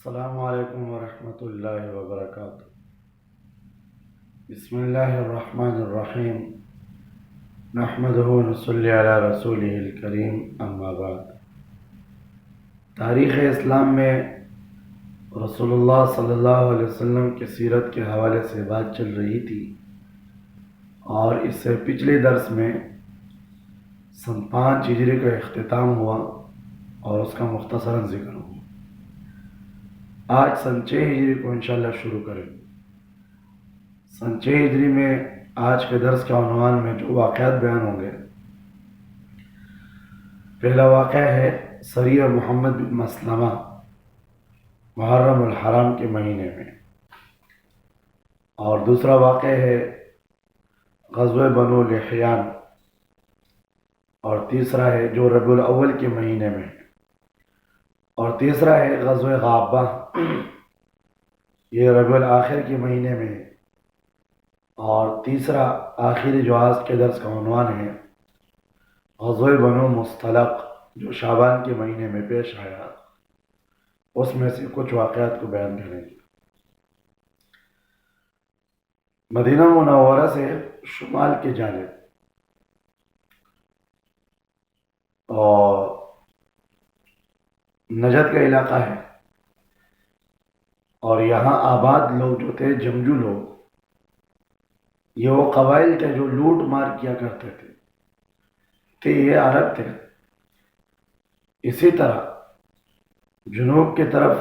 السلام علیکم ورحمۃ اللہ وبرکاتہ۔ بسم اللہ الرحمن الرحیم، نحمدہ ونصلی علی رسولہ الکریم، اما بعد۔ تاریخ اسلام میں رسول اللہ صلی اللہ علیہ وسلم کی سیرت کے حوالے سے بات چل رہی تھی، اور اس سے پچھلے درس میں سن 5 ہجری کا اختتام ہوا اور اس کا مختصراً ذکر ہوا۔ آج سن 6 ہجری کو انشاءاللہ شروع کریں گے۔ سن 6 ہجری میں آج کے درس کے عنوان میں جو واقعات بیان ہوں گے، پہلا واقعہ ہے سریہ محمد بن مسلمہ محرم الحرام کے مہینے میں، اور دوسرا واقعہ ہے غزوہ بنو لحیان، اور تیسرا ہے جو ربیع الاول کے مہینے میں، اور تیسرا ہے غزوہ غابہ، یہ ربیع الاخر کے مہینے میں، اور تیسرا آخری جو آج کے درس کا عنوان ہے غزوہ بنو مصطلق، جو شعبان کے مہینے میں پیش آیا۔ اس میں سے کچھ واقعات کو بیان کریں گے۔ مدینہ منورہ سے شمال کی جانب اور نجد کا علاقہ ہے، اور یہاں آباد لوگ جو تھے جمجو لوگ، یہ وہ قبائل تھے جو لوٹ مار کیا کرتے تھے کہ یہ عرب تھے۔ اسی طرح جنوب کی طرف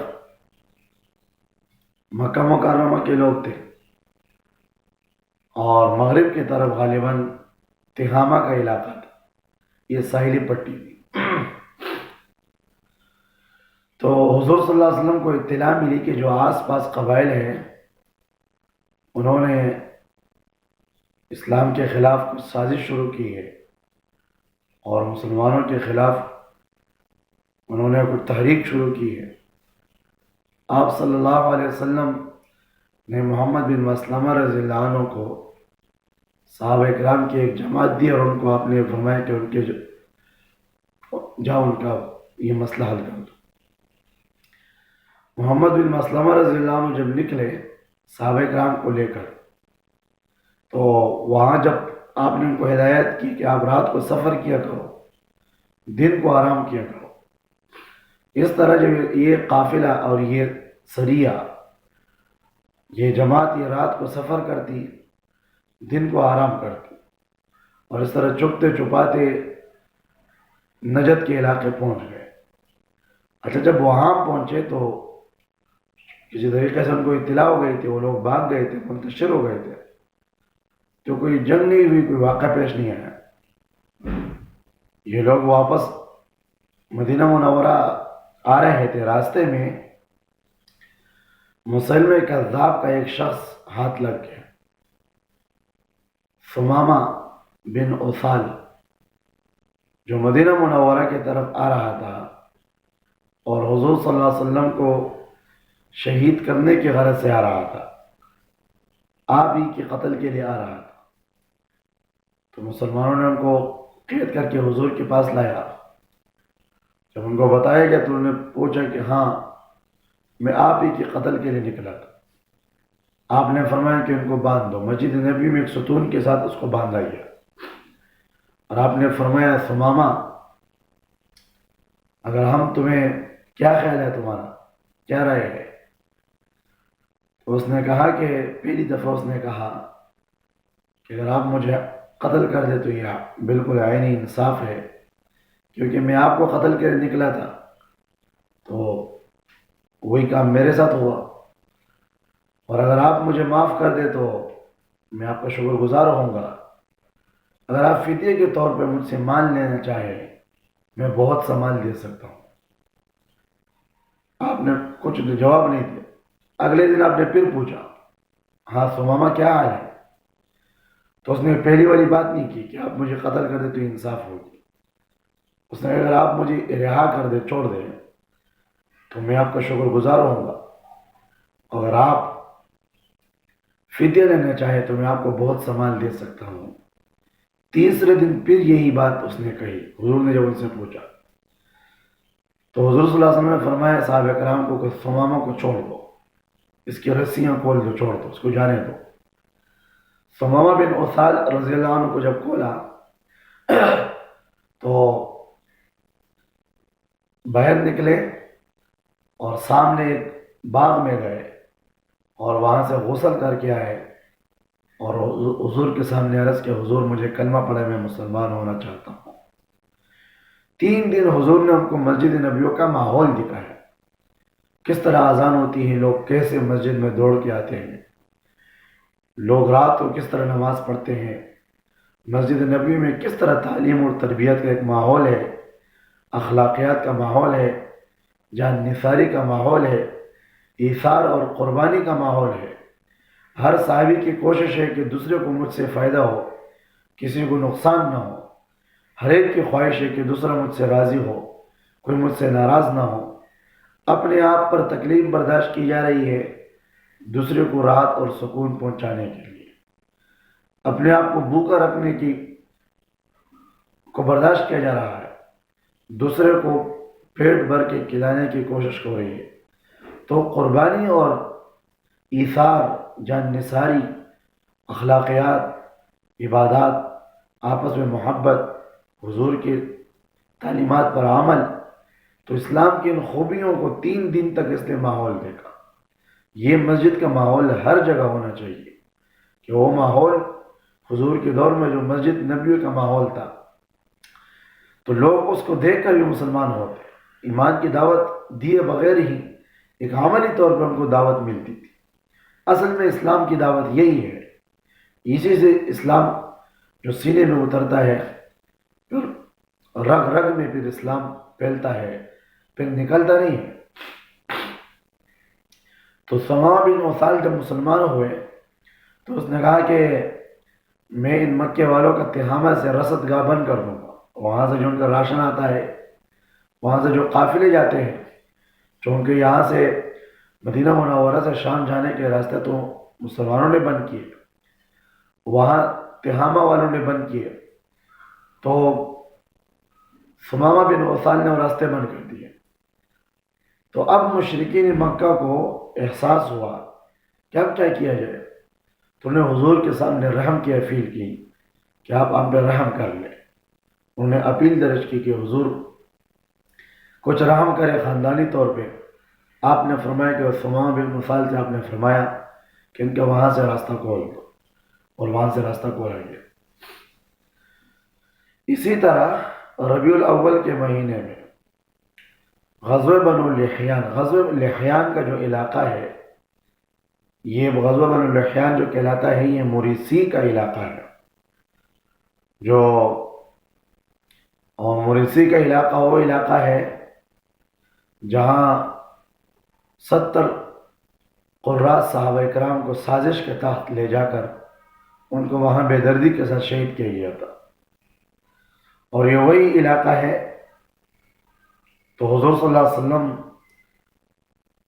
مکہ مکرمہ کے لوگ تھے، اور مغرب کی طرف غالباً تہامہ کا علاقہ تھا، یہ ساحلی پٹی تھی۔ تو حضور صلی اللہ علیہ وسلم کو اطلاع ملی کہ جو آس پاس قبائل ہیں انہوں نے اسلام کے خلاف کچھ سازش شروع کی ہے، اور مسلمانوں کے خلاف انہوں نے کچھ تحریک شروع کی ہے۔ آپ صلی اللہ علیہ وسلم نے محمد بن مسلمہ رضی اللہ عنہ کو صحابہ اکرام کی ایک جماعت دی، اور ان کو آپ نے فرمایا کہ ان کے جاؤ ان کا یہ مسئلہ حل کر دو۔ محمد بن مسلمہ رضی اللہ عنہ جب نکلے صحابہ اکرام کو لے کر، تو وہاں جب آپ نے ان کو ہدایت کی کہ آپ رات کو سفر کیا کرو، دن کو آرام کیا کرو، اس طرح جب یہ قافلہ اور یہ سریہ، یہ جماعت یہ رات کو سفر کرتی، دن کو آرام کرتی، اور اس طرح چھپتے چھپاتے نجد کے علاقے پہنچ گئے۔ اچھا، جب وہاں پہنچے تو کسی طریقے سے ان کو اطلاع ہو گئی تھی، وہ لوگ بھاگ گئے تھے، منتشر ہو گئے تھے، تو کوئی جنگ نہیں ہوئی، کوئی واقعہ پیش نہیں آیا۔ یہ لوگ واپس مدینہ منورہ آ رہے تھے، راستے میں مسلمہ کذاب کا ایک شخص ہاتھ لگ گیا، ثمامہ بن عثال، جو مدینہ منورہ کی طرف آ رہا تھا، اور حضور صلی اللہ علیہ وسلم کو شہید کرنے کی غرض سے آ رہا تھا، آپ ہی کے قتل کے لیے آ رہا تھا۔ تو مسلمانوں نے ان کو قید کر کے حضور کے پاس لایا۔ جب ان کو بتایا گیا تو انہوں نے پوچھا کہ ہاں، میں آپ ہی کے قتل کے لیے نکلا تھا۔ آپ نے فرمایا کہ ان کو باندھ دو۔ مسجد نبی میں ایک ستون کے ساتھ اس کو باندھا گیا، اور آپ نے فرمایا ثمامہ، اگر ہم تمہیں کیا خیال ہے، تمہارا کیا رائے ہے؟ تو اس نے کہا کہ پہلی دفعہ اس نے کہا کہ اگر آپ مجھے قتل کر دے تو یہ بالکل عینی انصاف ہے، کیونکہ میں آپ کو قتل کے لیے نکلا تھا، تو وہی کام میرے ساتھ ہوا، اور اگر آپ مجھے معاف کر دے تو میں آپ کا شکر گزار ہوں گا۔ اگر آپ فدیے کے طور پہ مجھ سے مال لینا چاہیں، میں بہت سا مال دے سکتا ہوں۔ آپ نے کچھ جواب نہیں دیا۔ اگلے دن آپ نے پھر پوچھا، ہاں ثمامہ کیا حال ہے؟ تو اس نے پہلی والی بات نہیں کی کہ آپ مجھے قتل کر دے تو انصاف ہوگی۔ اس نے کہا اگر آپ مجھے رہا کر دے، چھوڑ دیں، تو میں آپ کا شکر گزار ہوں گا، اگر آپ فدیہ لینا چاہے تو میں آپ کو بہت سا مال دے سکتا ہوں۔ تیسرے دن پھر یہی بات اس نے کہی، حضور نے جب ان سے پوچھا، تو حضور صلی اللہ علیہ وسلم نے فرمایا صحابہ کرام کو کہ ثمامہ کو چھوڑ دو، اس کی رسیاں کھول دو، چھوڑ دو، اس کو جانے دو۔ ثمامہ بن اسال رضی اللہ عنہ کو جب کھولا تو باہر نکلے اور سامنے ایک باغ میں گئے اور وہاں سے غسل کر کے آئے اور حضور کے سامنے عرض کہ حضور مجھے کلمہ پڑھے، میں مسلمان ہونا چاہتا ہوں۔ 3 دن حضور نے ان کو مسجد نبیوں کا ماحول دکھایا، کس طرح اذان ہوتی ہے، لوگ کیسے مسجد میں دوڑ کے آتے ہیں، لوگ رات کو کس طرح نماز پڑھتے ہیں، مسجد نبی میں کس طرح تعلیم اور تربیت کا ایک ماحول ہے، اخلاقیات کا ماحول ہے، جان نثاری کا ماحول ہے، ایثار اور قربانی کا ماحول ہے۔ ہر صحابی کی کوشش ہے کہ دوسرے کو مجھ سے فائدہ ہو، کسی کو نقصان نہ ہو، ہر ایک کی خواہش ہے کہ دوسرا مجھ سے راضی ہو، کوئی مجھ سے ناراض نہ ہو۔ اپنے آپ پر تکلیف برداشت کی جا رہی ہے دوسرے کو راحت اور سکون پہنچانے کے لیے، اپنے آپ کو بھوکا رکھنے کو برداشت کیا جا رہا ہے، دوسرے کو پیٹ بھر کے کھلانے کی کوشش ہو رہی ہے۔ تو قربانی اور ایثار، جان نثاری، اخلاقیات، عبادات، آپس میں محبت، حضور کی تعلیمات پر عمل، تو اسلام کی ان خوبیوں کو 3 دن تک اس نے ماحول دیکھا۔ یہ مسجد کا ماحول ہر جگہ ہونا چاہیے کہ وہ ماحول حضور کے دور میں جو مسجد نبوی کا ماحول تھا تو لوگ اس کو دیکھ کر بھی مسلمان ہوتے، ایمان کی دعوت دیے بغیر ہی ایک عملی طور پر ان کو دعوت ملتی تھی۔ اصل میں اسلام کی دعوت یہی ہے، اسی سے اسلام جو سینے میں اترتا ہے پھر رگ رگ میں پھر اسلام پھیلتا ہے، پھر نکلتا نہیں ہے۔ تو ثمامہ بن اسال جب مسلمان ہوئے تو اس نے کہا کہ میں ان مکے والوں کا تہامہ سے رسد گاہ بند کر دوں گا، وہاں سے جو ان کا راشن آتا ہے، وہاں سے جو قافلے جاتے ہیں، چونکہ یہاں سے مدینہ منورہ سے شام جانے کے راستے تو مسلمانوں نے بند کیے، وہاں تہامہ والوں نے بند کیے، تو ثمامہ بن اسال نے وہ راستے بند کر دیے۔ تو اب مشرکین مکہ کو احساس ہوا کہ اب کیا کیا جائے، تو انہوں نے حضور کے سامنے رحم کی اپیل کی کہ آپ ہم پہ رحم کر لیں۔ انہوں نے اپیل درج کی کہ حضور کچھ رحم کرے خاندانی طور پہ۔ آپ نے فرمایا کہ ثمامہ بن اسال سے آپ نے فرمایا کہ ان کے وہاں سے راستہ کھول دو، اور وہاں سے راستہ کھولا گیا۔ اسی طرح ربیع الاول کے مہینے میں غزوہ بنو لحیان، غزوہ لحیان کا جو علاقہ ہے، یہ غزوہ بنو لحیان جو کہلاتا ہے یہ موریسی کا علاقہ ہے، اور موریسی کا علاقہ وہ علاقہ ہے جہاں 70 قراء صحابہ کرام کو سازش کے تحت لے جا کر ان کو وہاں بے دردی کے ساتھ شہید کیا گیا تھا، اور یہ وہی علاقہ ہے۔ تو حضور صلی اللہ علیہ وسلم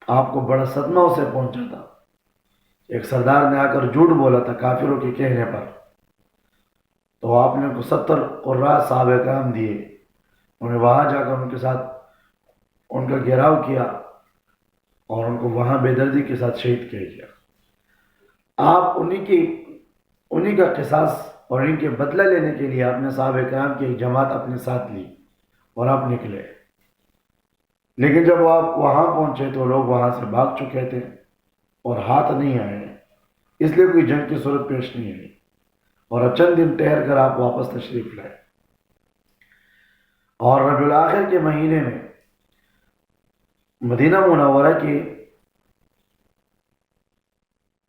آپ کو بڑا صدمہ اسے پہنچا تھا، ایک سردار نے آ کر جھوٹ بولا تھا کافروں کے کہنے پر، تو آپ نے ان کو 70 قراء صحابہ کرام دیے، انہیں وہاں جا کر ان کے ساتھ ان کا گھیراؤ کیا اور ان کو وہاں بے دردی کے ساتھ شہید کیا گیا۔ آپ انہی کا قصاص اور ان کے بدلہ لینے کے لیے آپ نے صحابہ کرام کی ایک جماعت اپنے ساتھ لی اور آپ نکلے، لیکن جب آپ وہاں پہنچے تو لوگ وہاں سے بھاگ چکے تھے اور ہاتھ نہیں آئے، اس لیے کوئی جنگ کی صورت پیش نہیں آئی، اور چند دن ٹھہر کر آپ واپس تشریف لائے۔ اور ربیع الاخر کے مہینے میں مدینہ منورہ کی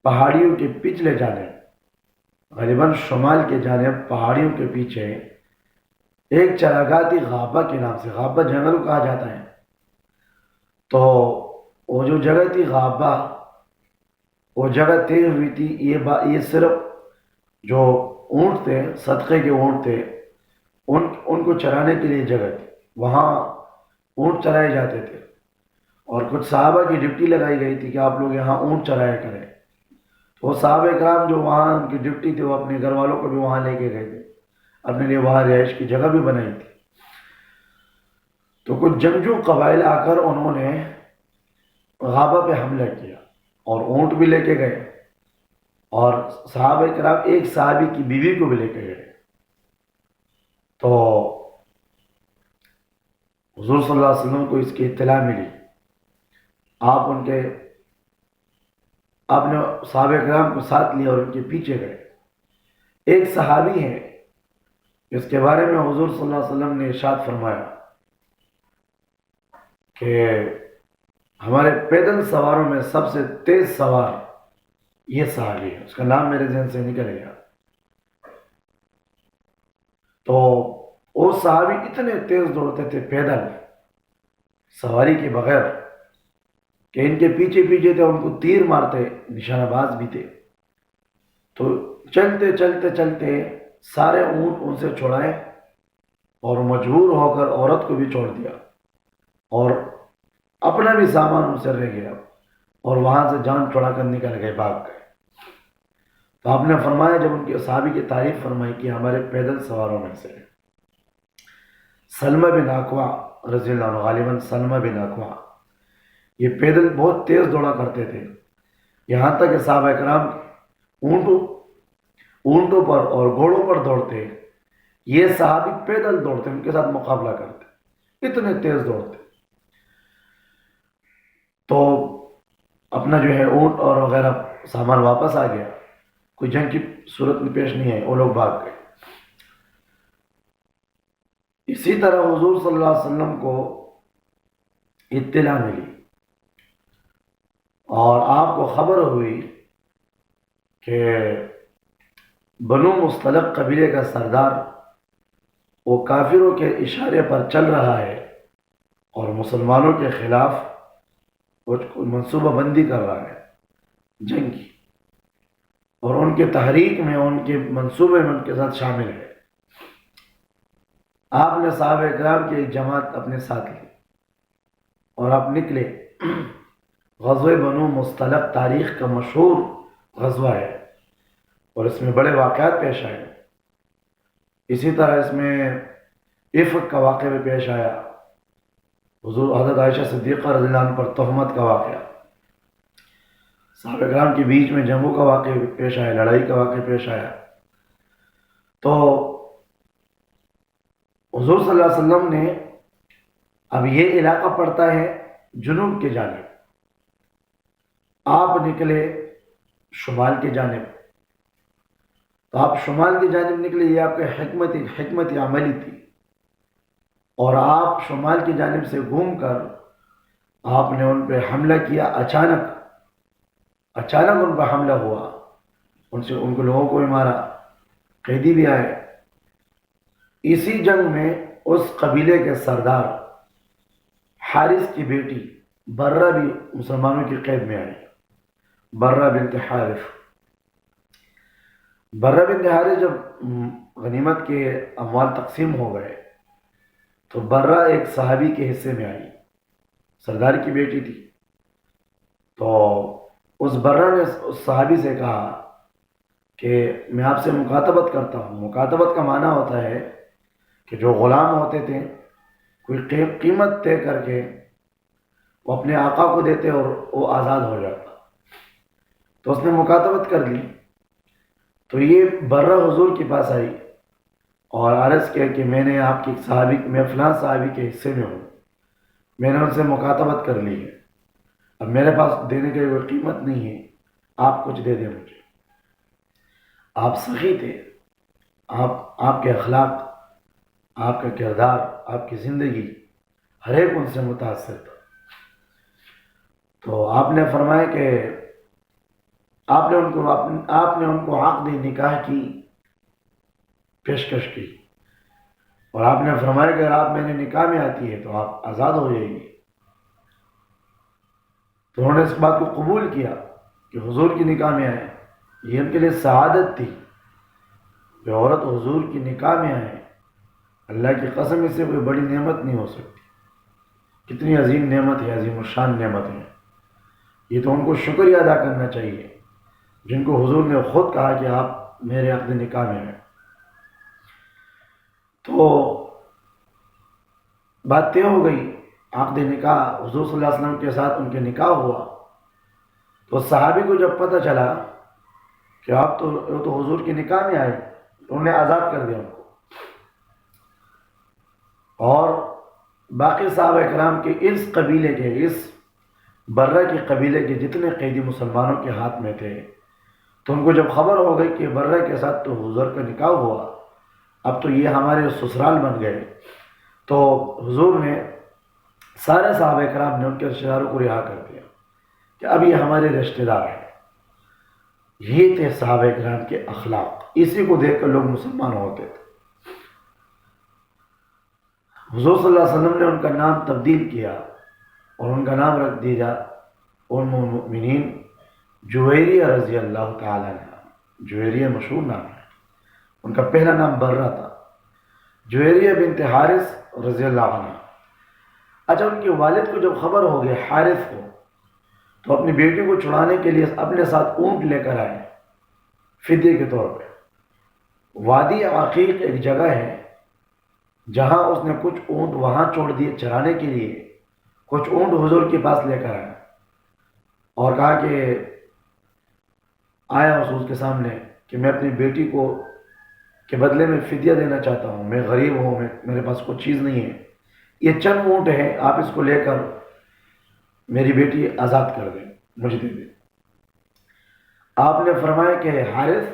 پہاڑیوں کے پچھلے جانب، غالباً شمال کے جانب پہاڑیوں کے پیچھے ایک چراگاہ تھی غابہ کے نام سے، غابہ جنگل کو کہا جاتا ہے۔ تو وہ جو جگہ تھی غابہ، وہ جگہ طے ہوئی تھی، یہ صرف جو اونٹ تھے، صدقے کے اونٹ تھے، ان کو چرانے کے لیے جگہ تھی، وہاں اونٹ چرائے جاتے تھے، اور کچھ صحابہ کی ڈیوٹی لگائی گئی تھی کہ آپ لوگ یہاں اونٹ چرایا کریں۔ تو وہ صحابہ کرام جو وہاں ان کی ڈیوٹی تھی وہ اپنے گھر والوں کو بھی وہاں لے کے گئے تھے، اپنے لیے وہاں رہائش کی جگہ بھی بنائی تھی۔ تو کچھ جنگجو قبائل آ کر انہوں نے غابہ پہ حملہ کیا اور اونٹ بھی لے کے گئے، اور صحابہ کرام ایک صحابی کی بیوی کو بھی لے کے گئے۔ تو حضور صلی اللہ علیہ وسلم کو اس کی اطلاع ملی، آپ نے صحابہ کرام کو ساتھ لیا اور ان کے پیچھے گئے۔ ایک صحابی ہے جس کے بارے میں حضور صلی اللہ علیہ وسلم نے ارشاد فرمایا کہ ہمارے پیدل سواروں میں سب سے تیز سوار یہ صحابی ہے، اس کا نام میرے ذہن سے نکل گیا۔ تو وہ صحابی اتنے تیز دوڑتے تھے پیدل سواری کے بغیر کہ ان کے پیچھے پیچھے تھے، ان کو تیر مارتے، نشانہ باز بھی تھے۔ تو چلتے چلتے چلتے سارے اونٹ ان سے چھڑائے اور مجبور ہو کر عورت کو بھی چھوڑ دیا، اور اپنا بھی سامان ان سے رہ گیا، اور وہاں سے جان چھڑا کر نکل گئے، بھاگ گئے۔ تو آپ نے فرمایا، جب ان کے صحابی کی تعریف فرمائی کہ ہمارے پیدل سواروں میں سے سلمہ بن اکوع رضی اللہ عنہ، غالباً سلمہ بن اکوع، یہ پیدل بہت تیز دوڑا کرتے تھے، یہاں تک کہ صحابہ کرام اونٹوں پر اور گھوڑوں پر دوڑتے، یہ صحابی پیدل دوڑتے، ان کے ساتھ مقابلہ کرتے، اتنے تیز دوڑتے۔ تو اپنا جو ہے اونٹ اور وغیرہ سامان واپس آ گیا، کوئی جنگ کی صورت میں پیش نہیں ہے، وہ لوگ بھاگ گئے۔ اسی طرح حضور صلی اللہ علیہ وسلم کو اطلاع ملی اور آپ کو خبر ہوئی کہ بنو مصطلق قبیلے کا سردار وہ کافروں کے اشارے پر چل رہا ہے اور مسلمانوں کے خلاف وہ منصوبہ بندی کر رہا ہے جنگ کی، اور ان کے تحریک میں، ان کے منصوبے میں ان کے ساتھ شامل ہے۔ آپ نے صحابہ کرام کی ایک جماعت اپنے ساتھ لی اور آپ نکلے۔ غزوہ بنو مصطلق تاریخ کا مشہور غزوہ ہے اور اس میں بڑے واقعات پیش آئے۔ اسی طرح اس میں عفق کا واقعہ بھی پیش آیا، حضور حضرت عائشہ صدیقہ رضی اللہ عنہ پر تہمت کا واقعہ، صحابہ کرام کے بیچ میں جنگوں کا واقعہ پیش آیا، لڑائی کا واقعہ پیش آیا۔ تو حضور صلی اللہ علیہ وسلم نے، اب یہ علاقہ پڑتا ہے جنوب کی جانب، آپ نکلے شمال کی جانب، تو آپ شمال کی جانب نکلے، یہ آپ کی حکمت عملی تھی، اور آپ شمال کی جانب سے گھوم کر آپ نے ان پہ حملہ کیا۔ اچانک ان پہ حملہ ہوا، ان کو لوگوں کو بھی مارا، قیدی بھی آئے۔ اسی جنگ میں اس قبیلے کے سردار حارث کی بیٹی برہ بھی مسلمانوں کی قید میں آئی، برہ بنت حارث۔ برہ بنت حارث جب غنیمت کے اموال تقسیم ہو گئے تو برہ ایک صحابی کے حصے میں آئی، سردار کی بیٹی تھی۔ تو اس برہ نے اس صحابی سے کہا کہ میں آپ سے مکاتبت کرتا ہوں۔ مکاتبت کا معنی ہوتا ہے کہ جو غلام ہوتے تھے، کوئی قیمت طے کر کے وہ اپنے آقا کو دیتے اور وہ آزاد ہو جاتا۔ تو اس نے مکاتبت کر لی، تو یہ برہ حضور کے پاس آئی اور عرض کیا کہ میں نے آپ کی صحابی، میں فلاں صحابی کے حصے میں ہوں، میں نے ان سے مکاتبت کر لی ہے، اب میرے پاس دینے کے لیے کوئی قیمت نہیں ہے، آپ کچھ دے دیں مجھے۔ آپ سخی تھے، آپ کے اخلاق، آپ کا کردار، آپ کی زندگی، ہر ایک ان سے متاثر تھا۔ تو آپ نے فرمایا کہ آپ نے ان کو عقد نکاح کی پیشکش کی، اور آپ نے فرمایا کہ اگر آپ میرے نکاح میں آتی ہے تو آپ آزاد ہو جائیں گے۔ تو انہوں نے اس بات کو قبول کیا کہ حضور کی نکاح میں آئے۔ یہ ان کے لیے سعادت تھی کہ عورت حضور کی نکاح میں آئے، اللہ کی قسم اس سے کوئی بڑی نعمت نہیں ہو سکتی۔ کتنی عظیم نعمت ہے، عظیم الشان نعمت ہے، یہ تو ان کو شکریہ ادا کرنا چاہیے جن کو حضور نے خود کہا کہ آپ میرے عقد نکاح میں ہیں۔ تو بات طے ہو گئی، عقد نکاح حضور صلی اللہ علیہ وسلم کے ساتھ ان کے نکاح ہوا، تو صحابی کو جب پتہ چلا کہ آپ تو حضور کے نکاح میں آئے، تو انہوں نے آزاد کر دیا ان کو، اور باقی صحابہ کرام کے اس قبیلے کے، اس برہ کے قبیلے کے جتنے قیدی مسلمانوں کے ہاتھ میں تھے، تو ان کو جب خبر ہو گئی کہ برہ کے ساتھ تو حضور کا نکاح ہوا، اب تو یہ ہمارے سسرال بن گئے، تو حضور نے سارے صحابہ کرام نے ان کے رشتہ داروں کو رہا کر دیا کہ اب یہ ہمارے رشتہ دار ہیں۔ یہ تھے صحابہ کرام کے اخلاق، اسی کو دیکھ کر لوگ مسلمان ہوتے تھے۔ حضور صلی اللہ علیہ وسلم نے ان کا نام تبدیل کیا اور ان کا نام رکھ دیا ام المؤمنین جویریہ رضی اللہ تعالیٰ عنہ۔ جویریہ مشہور نام ہے، ان کا پہلا نام برہ تھا، جویریہ بنت حارث رضی اللہ عنہ۔ اچھا، ان کے والد کو جب خبر ہو گیا حارث کو، تو اپنی بیٹی کو چھڑانے کے لیے اپنے ساتھ اونٹ لے کر آئے فدیے کے طور پہ۔ وادی عقیق ایک جگہ ہے جہاں اس نے کچھ اونٹ وہاں چھوڑ دیے چرانے کے لیے، کچھ اونٹ حضور کے پاس لے کر آیا اور کہا کہ آیا حضور کے سامنے کہ میں اپنی بیٹی کو کے بدلے میں فدیہ دینا چاہتا ہوں، میں غریب ہوں، میرے پاس کوئی چیز نہیں ہے، یہ چند اونٹ ہیں، آپ اس کو لے کر میری بیٹی آزاد کر دیں، مجھے دے دیں۔ آپ نے فرمایا کہ حارث،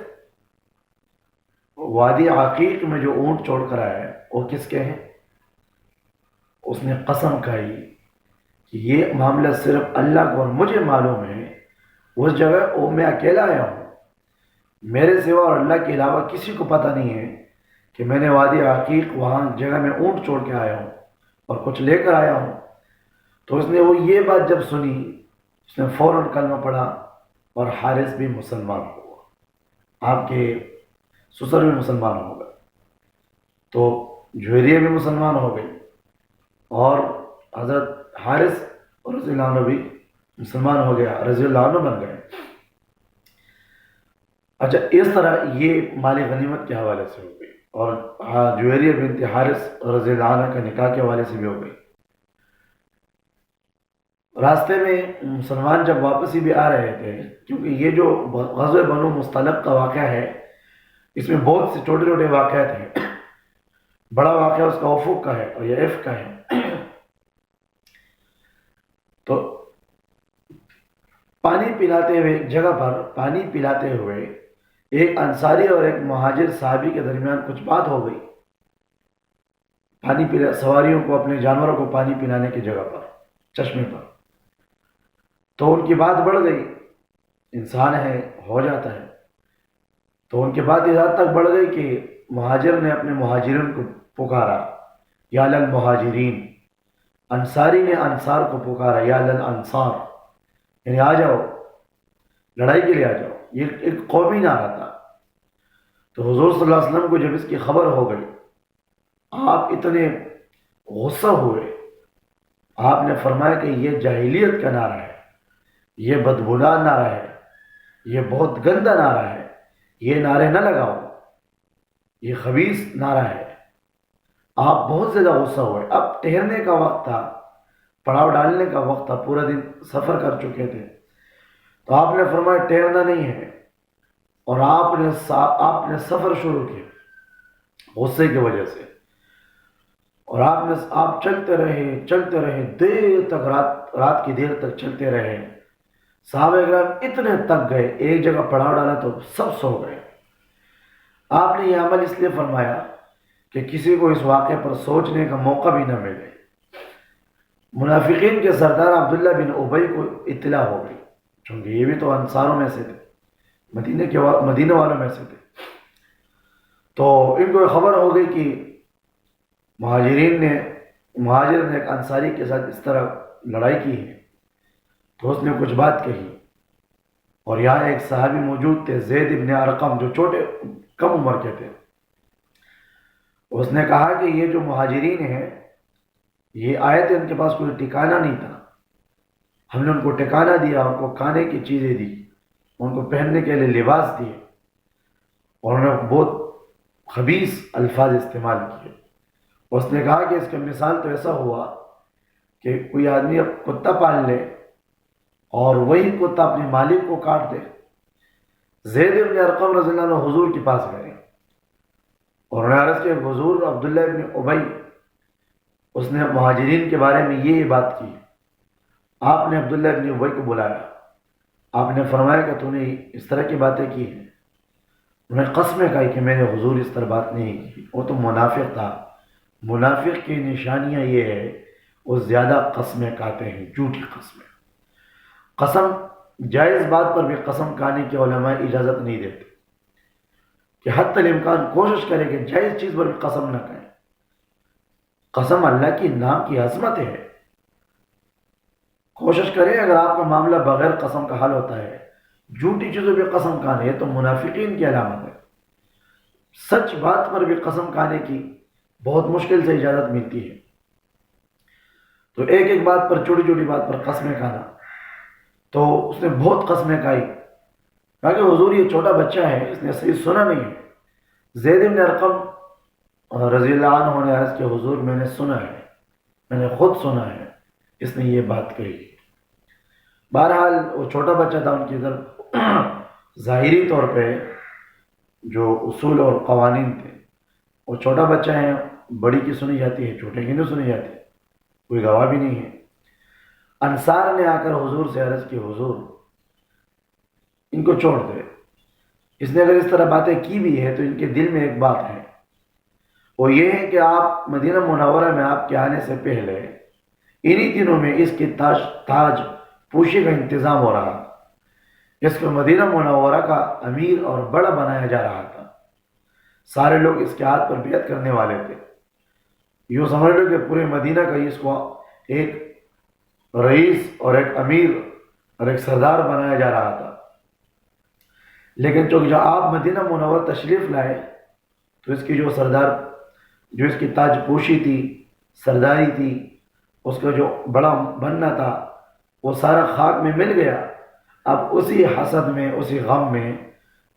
وادی عقیق میں جو اونٹ چھوڑ کر آیا ہے وہ کس کے ہیں؟ اس نے قسم کھائی کہ یہ معاملہ صرف اللہ کو اور مجھے معلوم ہے، اس جگہ وہ میں اکیلا آیا ہوں، میرے سوا اور اللہ کے علاوہ کسی کو پتہ نہیں ہے کہ میں نے وادی عقیق وہاں جگہ میں اونٹ چھوڑ کے آیا ہوں اور کچھ لے کر آیا ہوں۔ تو اس نے وہ یہ بات جب سنی، اس نے فوراً کلمہ پڑھا اور حارث بھی مسلمان ہوا، آپ کے سسر بھی مسلمان ہو گئے، تو جویریہ بھی مسلمان ہو گئی اور حضرت حارث رضی اللہ عنہ بھی مسلمان ہو گیا، رضی اللہ عنہ بن گئے۔ اچھا، اس طرح یہ مال غنیمت کے حوالے سے ہو گئی، اور جویریہ بنت حارث رضی اللہ عنہ کا نکاح کے حوالے سے بھی ہو گئی۔ راستے میں مسلمان جب واپسی بھی آ رہے تھے، کیونکہ یہ جو غزوہ بنو مستلق کا واقعہ ہے، اس میں بہت سے چھوٹے چھوٹے واقعات ہیں، بڑا واقعہ اس کا افق کا ہے اور یہ عف کا ہے۔ تو پانی پلاتے ہوئے ایک جگہ پر پانی پلاتے ہوئے ایک انصاری اور ایک مہاجر صحابی کے درمیان کچھ بات ہو گئی، سواریوں کو، اپنے جانوروں کو پانی پلانے کی جگہ پر، چشمے پر، تو ان کی بات بڑھ گئی، انسان ہے، ہو جاتا ہے، تو ان کی بات اس حد تک بڑھ گئی کہ مہاجر نے اپنے مہاجرین کو پکارا، یا للمہاجرین، انصاری نے انصار کو پکارا، یا للانصار، یعنی آ جاؤ، لڑائی کے لیے آ جاؤ۔ یہ ایک قومی نعرہ تھا۔ تو حضور صلی اللہ علیہ وسلم کو جب اس کی خبر ہو گئی، آپ اتنے غصہ ہوئے، آپ نے فرمایا کہ یہ جاہلیت کا نعرہ ہے، یہ بدبودار نعرہ ہے، یہ بہت گندا نعرہ ہے، یہ نعرے نہ لگاؤ، یہ خبیث نعرہ ہے۔ آپ بہت زیادہ غصہ ہوئے۔ اب ٹھہرنے کا وقت تھا، پڑاؤ ڈالنے کا وقت تھا، پورا دن سفر کر چکے تھے، تو آپ نے فرمایا ٹھہرنا نہیں ہے، اور آپ نے سفر شروع کیا غصے کی وجہ سے، اور آپ چلتے رہے دیر تک، رات کی دیر تک چلتے رہے۔ صحابہ کرام اتنے تک گئے، ایک جگہ پڑاؤ ڈالا تو سب سو گئے۔ آپ نے یہ عمل اس لیے فرمایا کہ کسی کو اس واقعے پر سوچنے کا موقع بھی نہ ملے۔ منافقین کے سردار عبداللہ بن ابی کو اطلاع ہو گئی، چونکہ یہ بھی تو انصاروں میں سے تھے، مدینہ والوں میں سے تھے، تو ان کو خبر ہو گئی کہ مہاجر نے ایک انصاری کے ساتھ اس طرح لڑائی کی ہے۔ تو اس نے کچھ بات کہی، اور یہاں ایک صحابی موجود تھے، زید ابن ارقم، جو کم عمر کے تھے۔ اس نے کہا کہ یہ جو مہاجرین ہیں، یہ آئے تھے، ان کے پاس کوئی ٹھکانہ نہیں تھا، ہم نے ان کو ٹھکانہ دیا، ان کو کھانے کی چیزیں دی، ان کو پہننے کے لیے لباس دیے، اور انہوں نے بہت خبیث الفاظ استعمال کیے، اس نے کہا کہ اس کا مثال تو ایسا ہوا کہ کوئی آدمی اب کتا پال لے اور وہی کتا اپنے مالک کو کاٹ دے۔ زید بن ارقم رضی اللہ عنہ حضور کے پاس گئے اور انہوں نے عرض کیا حضور عبداللہ بن ابی اس نے مہاجرین کے بارے میں یہ بات کی، آپ نے عبداللہ بن ابی کو بلایا، آپ نے فرمایا کہ تو نے اس طرح کی باتیں کی ہیں۔ انہوں نے قسمیں کہی کہ میں نے حضور اس طرح بات نہیں کی، وہ تو منافق تھا۔ منافق کی نشانیاں یہ ہے وہ زیادہ قسمیں کھاتے ہیں، جھوٹی قسمیں۔ قسم جائز بات پر بھی قسم کھانے کے علماء اجازت نہیں دیتے کہ حتی الامکان کوشش کرے کہ جائز چیز پر بھی قسم نہ کھائیں۔ قسم اللہ کی نام کی عظمت ہے، کوشش کریں اگر آپ کا معاملہ بغیر قسم کا حل ہوتا ہے، جھوٹی چیزوں پہ قسم کھانے یہ تو منافقین کی علامت ہے۔ سچ بات پر بھی قسم کھانے کی بہت مشکل سے اجازت ملتی ہے، تو ایک ایک بات پر چھوٹی چھوٹی بات پر قسمیں کھانا، تو اس نے بہت قسمیں کھائی، کہا کہ حضور یہ چھوٹا بچہ ہے، اس نے صحیح سنا نہیں ہے۔ زید بن ارقم رضی اللہ عنہ نے عرض کیا حضور میں نے سنا ہے، میں نے خود سنا ہے، اس نے یہ بات کہی۔ بہرحال وہ چھوٹا بچہ تھا، ان کی طرف ظاہری طور پہ جو اصول اور قوانین تھے، وہ چھوٹا بچہ ہے، بڑی کی سنی جاتی ہے، چھوٹے کی نہیں سنی جاتی، کوئی گواہ بھی نہیں ہے۔ انصار نے آ کر حضور سے عرض کی حضور ان کو چھوڑ دے، اس نے اگر اس طرح باتیں کی بھی ہے تو ان کے دل میں ایک بات ہے، وہ یہ ہے کہ آپ مدینہ منورہ میں آپ کے آنے سے پہلے انہی دنوں میں اس کی تاج پوشی کا انتظام ہو رہا تھا، اس کو مدینہ منورہ کا امیر اور بڑا بنایا جا رہا تھا، سارے لوگ اس کے ہاتھ پر بیعت کرنے والے تھے، یوں سمجھ لو کہ پورے مدینہ کا اس کو ایک رئیس اور ایک امیر اور ایک سردار بنایا جا رہا تھا۔ لیکن چونکہ جب آپ مدینہ منور تشریف لائے تو اس کی جو سردار، جو اس کی تاج پوشی تھی، سرداری تھی، اس کا جو بڑا بننا تھا، وہ سارا خاک میں مل گیا۔ اب اسی حسد میں، اسی غم میں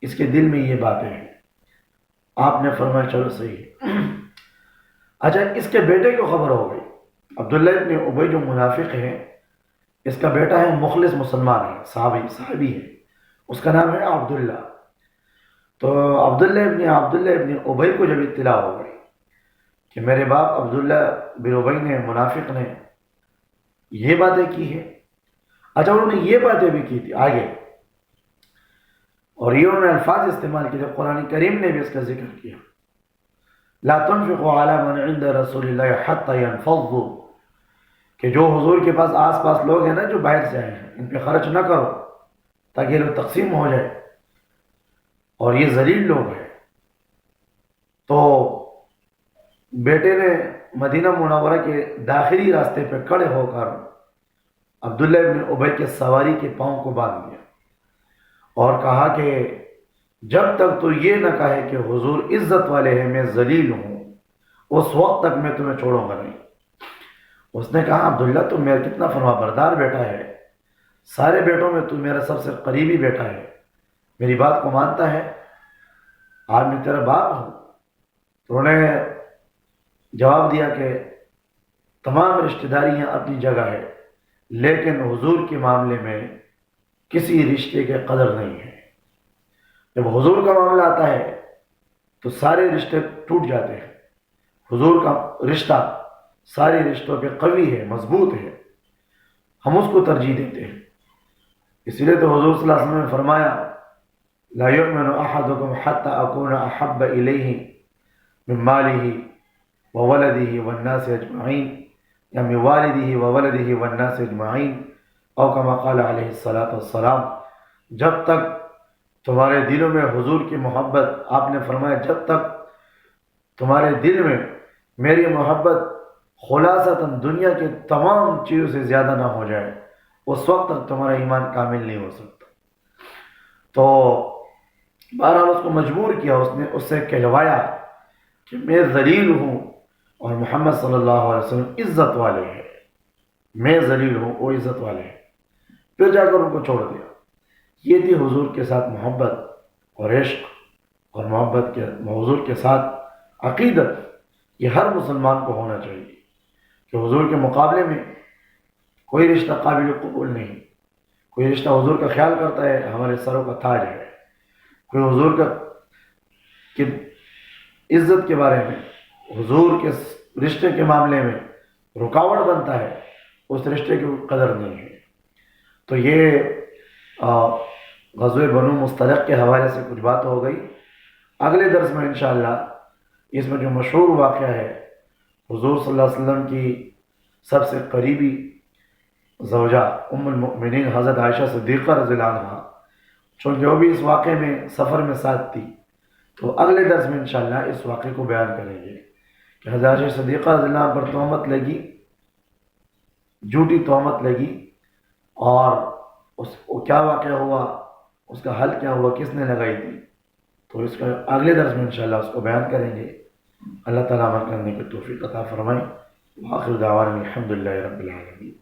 اس کے دل میں یہ باتیں ہیں۔ آپ نے فرمایا چلو صحیح ہے۔ اچھا اس کے بیٹے کو خبر ہو گئی، عبداللہ ابن ابی جو منافق ہے، اس کا بیٹا ہے، مخلص مسلمان ہے، صحابی ہے، اس کا نام ہے عبداللہ۔ تو عبداللہ ابن ابی کو جب اطلاع ہو گئی کہ میرے باپ عبداللہ بن ابی نے، منافق نے یہ باتیں کی ہیں، اچھا انہوں نے یہ باتیں بھی کی تھی آگے، اور یہ انہوں نے الفاظ استعمال کیے، قرآن کریم نے بھی اس کا ذکر کیا، لا تنفقوا علی من عند رسول اللہ حتی ينفضوا، کہ جو حضور کے پاس آس پاس لوگ ہیں نا جو باہر سے آئے ہیں، ان پہ خرچ نہ کرو تاکہ یہ لوگ تقسیم ہو جائے، اور یہ ذلیل لوگ ہیں۔ تو بیٹے نے مدینہ منورہ کے داخلی راستے پہ کھڑے ہو کر عبداللہ ابن ابی کے سواری کے پاؤں کو باندھ دیا اور کہا کہ جب تک تو یہ نہ کہے کہ حضور عزت والے ہیں، میں ذلیل ہوں، اس وقت تک میں تمہیں چھوڑوں گا نہیں۔ اس نے کہا عبداللہ تو میرا کتنا فرما بردار بیٹا ہے، سارے بیٹوں میں تو میرا سب سے قریبی بیٹا ہے، میری بات کو مانتا ہے، آج میں تیرا باپ ہوں۔ تو انہوں نے جواب دیا کہ تمام رشتہ داریاں اپنی جگہ ہے، لیکن حضور کے معاملے میں کسی رشتے کے قدر نہیں ہے۔ جب حضور کا معاملہ آتا ہے تو سارے رشتے ٹوٹ جاتے ہیں، حضور کا رشتہ سارے رشتوں پہ قوی ہے، مضبوط ہے، ہم اس کو ترجیح دیتے ہیں۔ اس لیے تو حضور صلی اللہ علیہ وسلم نے فرمایا لا یؤمن احدکم حتی اکون احب الیہ من مالہ وولدہ والناس اجمعین، یا من والدہ وولدہ والناس اجمعین، او کما قال علیہ الصلاۃ والسلام۔ جب تک تمہارے دلوں میں حضور کی محبت، آپ نے فرمایا جب تک تمہارے دل میں میری محبت خلاصتاً دنیا کے تمام چیزوں سے زیادہ نہ ہو جائے، اس وقت تک تمہارا ایمان کامل نہیں ہو سکتا۔ تو بہرحال اس کو مجبور کیا، اس سے کہلوایا کہ میں ذلیل ہوں اور محمد صلی اللہ علیہ وسلم عزت والے ہیں، میں ذلیل ہوں، وہ عزت والے ہیں۔ پھر جا کر ان کو چھوڑ دیا۔ یہ تھی حضور کے ساتھ محبت اور عشق، اور محبت کے حضور کے ساتھ عقیدت، یہ ہر مسلمان کو ہونا چاہیے کہ حضور کے مقابلے میں کوئی رشتہ قابل قبول نہیں. کوئی رشتہ حضور کا خیال کرتا ہے ہمارے سروں کا تاج ہے. کوئی حضور کی عزت کے بارے میں، حضور کے رشتے کے معاملے میں رکاوٹ بنتا ہے، اس رشتے کی قدر نہیں ہے. تو یہ غزوہ بنو مستلق کے حوالے سے کچھ بات ہو گئی. اگلے درس میں انشاءاللہ اس میں جو مشہور واقعہ ہے حضور صلی اللہ علیہ وسلم کی سب سے قریبی زوجہ ام المؤمنین حضرت عائشہ صدیقہ رضی اللہ عنہ، چونکہ وہ بھی اس واقعے میں سفر میں ساتھ تھی، تو اگلے درس میں انشاءاللہ اس واقعے کو بیان کریں گے کہ حضرت عائشہ صدیقہ رضی اللہ عنہ پر تہمت لگی، جھوٹی تہمت لگی، اور وہ کیا واقعہ ہوا، اس کا حل کیا ہوا، کس نے لگائی تھی. تو اس کا اگلے درس میں انشاءاللہ اس کو بیان کریں گے. اللہ تعالیٰ عمل کرنے کی توفیق عطا فرمائے. وآخر دعوانا الحمدللہ رب العالمین.